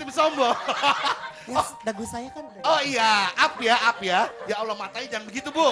Tim sombong. Ya, dagu saya kan. Oh iya, up ya, up ya. Ya Allah matanya jangan begitu Bu.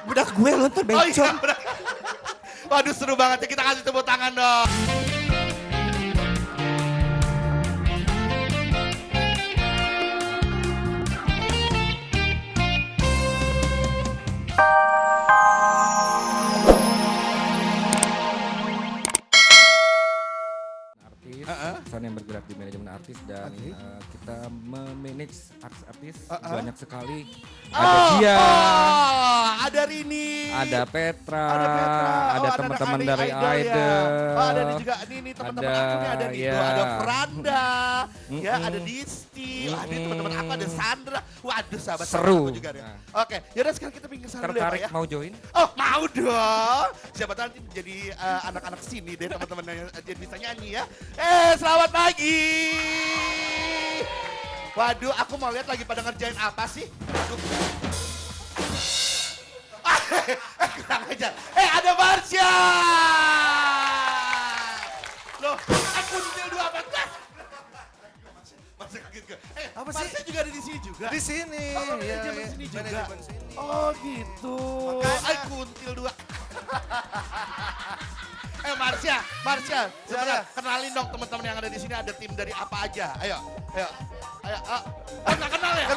Budak gue luntur Oh iya, bencong. bener. Waduh seru banget ya, kita kasih tepuk tangan dong. Perusahaan yang bergerak di manajemen artis dan kita memanage artis-artis banyak sekali. Ada Dia, Ada Rini, ada Petra, ada ada teman-teman anak dari Idol ya. Idol. Oh, ada juga nih teman-teman Ada, aku nih ada nih, ya. ada Franda, ya ada Disti, ada teman-teman aku ada Sandra. Waduh sahabat Seru. aku juga deh. Oke, yaudah sekarang kita pinggir sana dulu ya Pak Tertarik ya. mau join? Oh mau dong. Siapa tahu nanti jadi anak-anak sini deh teman-teman yang jadi bisa nyanyi ya. Selamat pagi. Waduh, aku mau lihat lagi pada ngerjain apa sih? Kurang ajar. Ada Marsha. Loh, aku kuntil 2 Masih kaget gue. Apa sih? Marsha juga ada di sini juga? Di sini. Oh, Iya, manajemen iya. sini juga. Manajemen sini. Oh gitu. Makanya. Kuntil 2. Marsha, sebentar, kenalin dong teman-teman yang ada di sini ada tim dari apa aja. Ayo. Oh, nggak kenal ya?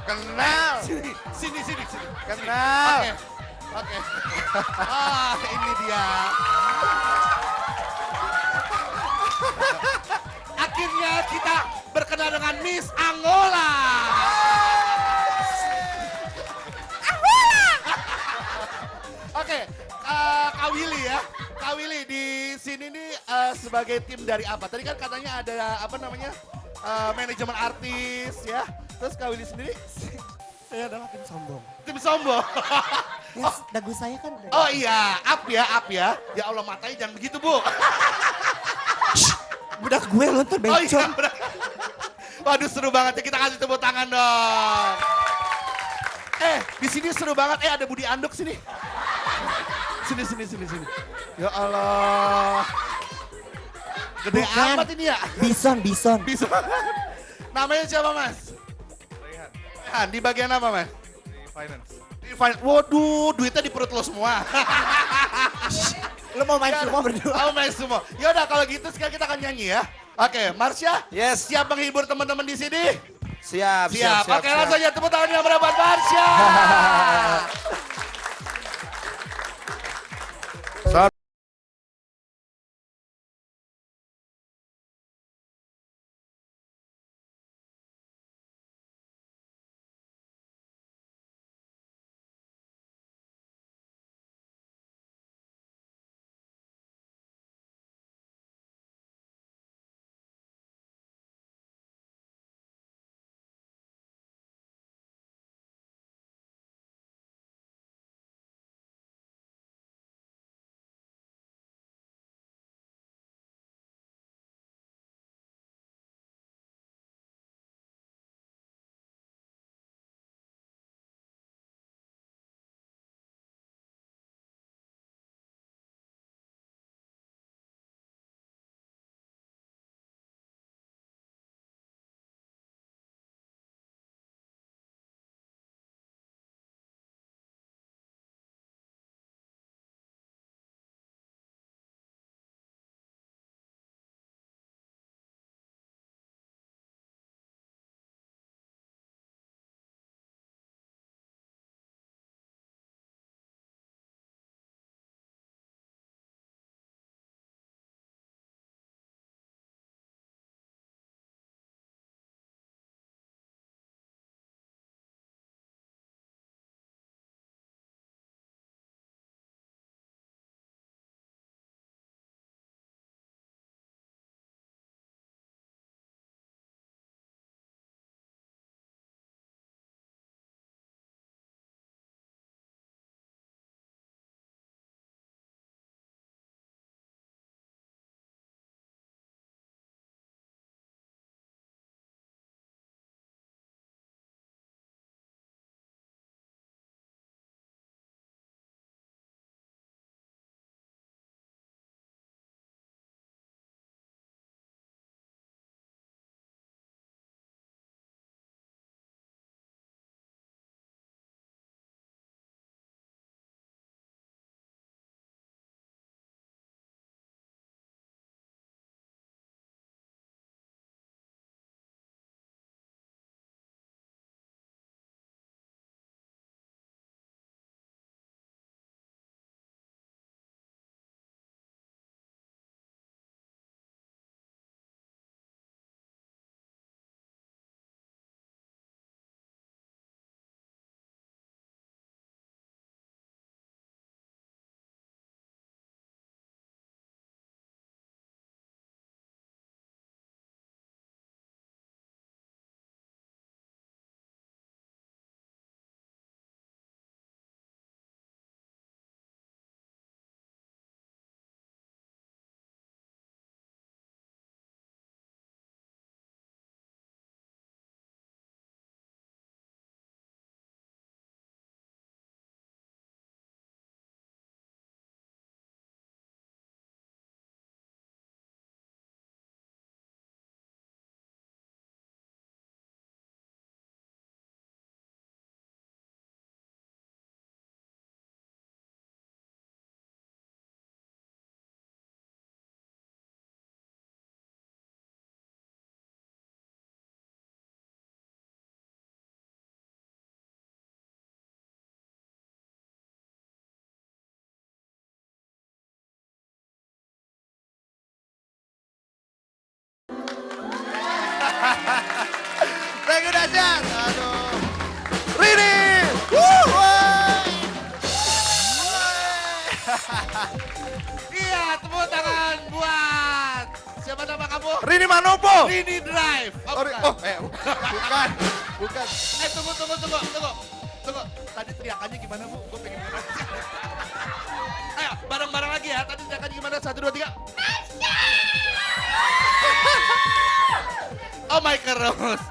Kenal. Sini. Kenal. Oke. Ini dia. Akhirnya kita berkenal dengan Miss Angola. Oke, Kak Willy ya. Kak Willy di sini nih sebagai tim dari apa? Tadi kan katanya ada apa namanya manajemen artis ya. Terus Kak Willy sendiri? Saya adalah tim sombong. Tim sombong. Ya, dagu saya kan. Oh iya, up ya. Ya Allah matanya jangan begitu Bu. Budak gue luntur Oh iya, bencong. bener. Waduh seru banget ya, kita kasih tepuk tangan dong. Di sini seru banget. Ada Budi Anduk sini. Sini. Ya Allah. Gede Bukan. amat ini ya. Bison. Bisa. Namanya siapa Mas? Rehan. Di bagian apa Mas? Di finance. Di finance. Waduh, duitnya di perut lo semua. Lo mau main semua berdua? Mau main semua. Yaudah kalau gitu sekarang kita akan nyanyi ya. Oke, Marsha. Yes. Siap menghibur teman-teman di sini? Siap. Oke, langsung aja tepuk tangan yang berapa Marsha. Iya, tepuk tangan buat siapa nama kamu? Rini Manopo. Rini Drive. Oh, bukan. Bukan. Tunggu. Tadi teriakannya gimana Bu? Gue pengen dengar. Ayo, bareng-bareng lagi ya. Tadi teriakannya gimana? 1, 2, 3. Oh my Rose.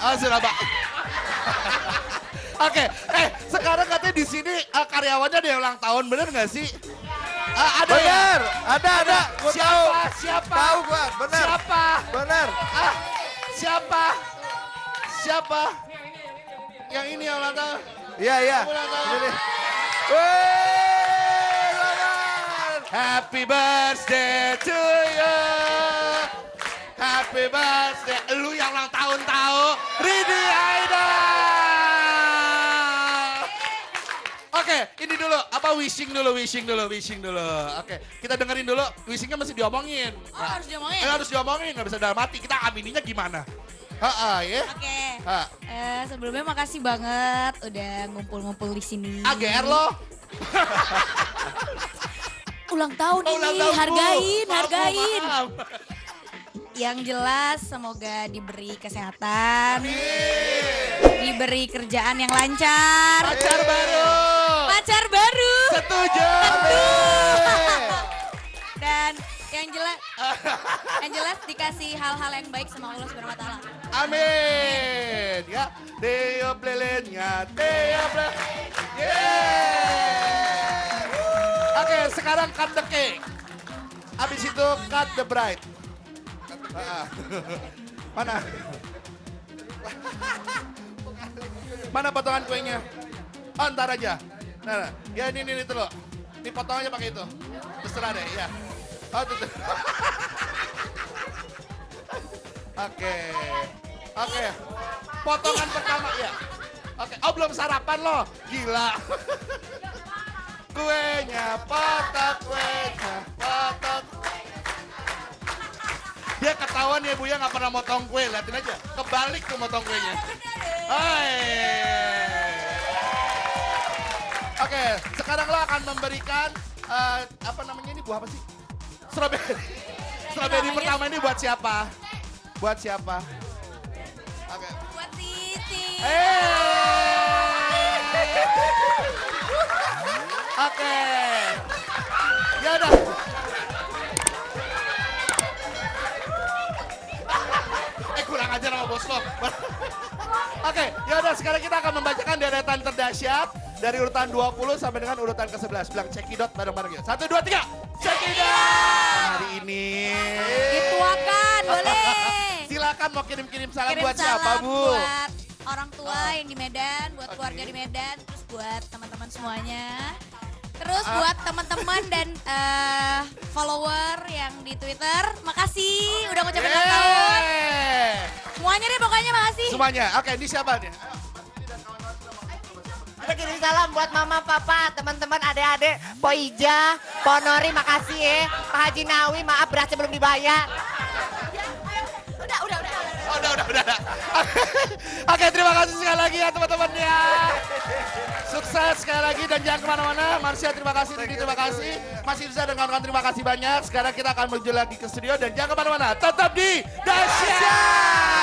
Oh, Surabaya. Oke, sekarang katanya di sini karyawannya ada yang ulang tahun, bener nggak sih? Ada ya? Bener. Ada. Gua tahu. Siapa? Tahu gua, bener. Siapa? Bener. Siapa? Yang ini yang ulang tahun? Iya. Ulang tahun. Ini nih. Wih, selamat. Happy birthday to you. Happy birthday. Lu yang ulang tahun tahu. Rini Aida. Oke, ini dulu. Apa wishing dulu. Oke, kita dengerin dulu. Wishingnya masih diomongin. Oh, harus diomongin? Harus diomongin, nggak bisa dalam hati. Kita amininya gimana? Ya. Oke. Ha. Sebelumnya makasih banget udah ngumpul-ngumpul di sini. AGR lo. Ulang tahun Oh, ulang ini, tahun, Bu. hargain. Maaf. Yang jelas semoga diberi kesehatan, diberi kerjaan yang lancar, Pacar baru. Setuju. dan yang jelas dikasih hal-hal yang baik sama Allah Subhanahu wa taala. Amin. Ya, tiup lilinnya, tiup lilin. Yeah. Oke, sekarang cut the cake. Abis itu cut the bride. Mana? Mana potongan kuenya? Oh, ntar aja. Nah, ya ini tuh loh. Ini potongannya pakai itu. Terserah deh, ya. Oh, tuh. Oke. Potongan pertama ya. Oke. Oh, belum sarapan loh. Gila. Kuenya potong. Dia ketahuan ya Bu ya nggak pernah motong kue. Liatin aja. Kebalik tuh motong kuenya. Oke, sekarang lo akan memberikan apa namanya ini buah apa sih? Strawberry. Strawberry pertama ini buat siapa? Oke. Buat Titi. Oke. Ya udah. Kurang ajar sama bos lo. Oke, ya udah sekarang kita akan membacakan deretan terdahsyat dari urutan 20 sampai dengan urutan ke-11. Bilang cekidot bareng-bareng ya. 1, 2, 3. Cekidot. Hari ini. Dituakan, boleh. Silakan mau kirim-kirim salam Kirim buat siapa, salam Bu? buat orang tua yang di Medan, buat keluarga di Medan, terus buat teman-teman semuanya. Terus buat teman-teman dan follower yang di Twitter, makasih udah ngucapin ulang tahun. Semuanya deh pokoknya makasih. Semuanya. Oke, ini siapa nih? Kita kirim salam buat mama, papa, teman-teman, adik-adik, Po Ija, Po Nori, makasih ya. Pak Haji Nawi, maaf berasnya belum dibayar. Udah. Oke, terima kasih sekali lagi ya teman-teman ya. Sukses sekali lagi dan jangan kemana-mana. Marsha terima kasih, Didi terima kasih. Mas Irza dan kawan-kawan terima kasih banyak. Sekarang kita akan menuju lagi ke studio dan jangan kemana-mana. Tetap di Dahsyat.